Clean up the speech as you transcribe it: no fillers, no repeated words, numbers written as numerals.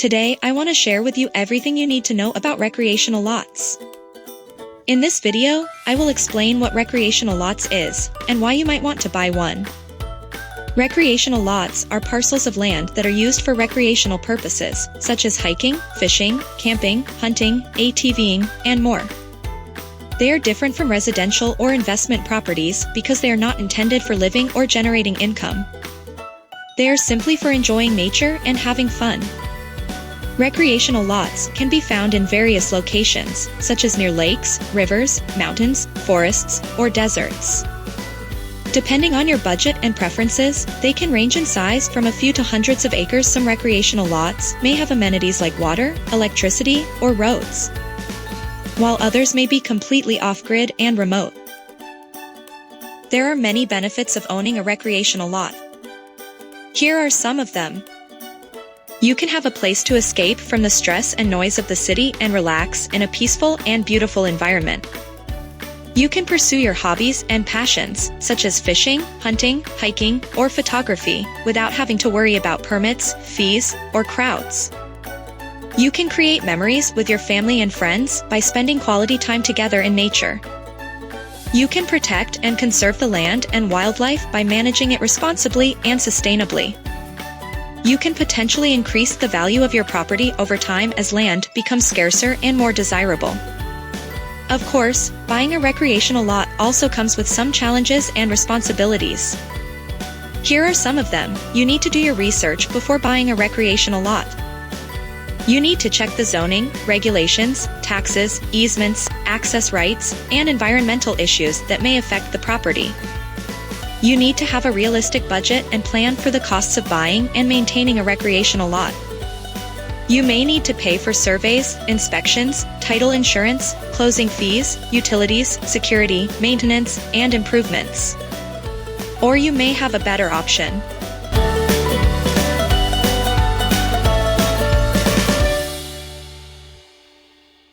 Today, I want to share with you everything you need to know about recreational lots. In this video, I will explain what recreational lots is, and why you might want to buy one. Recreational lots are parcels of land that are used for recreational purposes, such as hiking, fishing, camping, hunting, ATVing, and more. They are different from residential or investment properties because they are not intended for living or generating income. They are simply for enjoying nature and having fun. Recreational lots can be found in various locations, such as near lakes, rivers, mountains, forests, or deserts. Depending on your budget and preferences, they can range in size from a few to hundreds of acres. Some recreational lots may have amenities like water, electricity, or roads, while others may be completely off-grid and remote. There are many benefits of owning a recreational lot. Here are some of them. You can have a place to escape from the stress and noise of the city and relax in a peaceful and beautiful environment. You can pursue your hobbies and passions, such as fishing, hunting, hiking, or photography, without having to worry about permits, fees, or crowds. You can create memories with your family and friends by spending quality time together in nature. You can protect and conserve the land and wildlife by managing it responsibly and sustainably. You can potentially increase the value of your property over time as land becomes scarcer and more desirable. Of course, buying a recreational lot also comes with some challenges and responsibilities. Here are some of them. You need to do your research before buying a recreational lot. You need to check the zoning, regulations, taxes, easements, access rights, and environmental issues that may affect the property. You need to have a realistic budget and plan for the costs of buying and maintaining a recreational lot. You may need to pay for surveys, inspections, title insurance, closing fees, utilities, security, maintenance, and improvements. Or you may have a better option.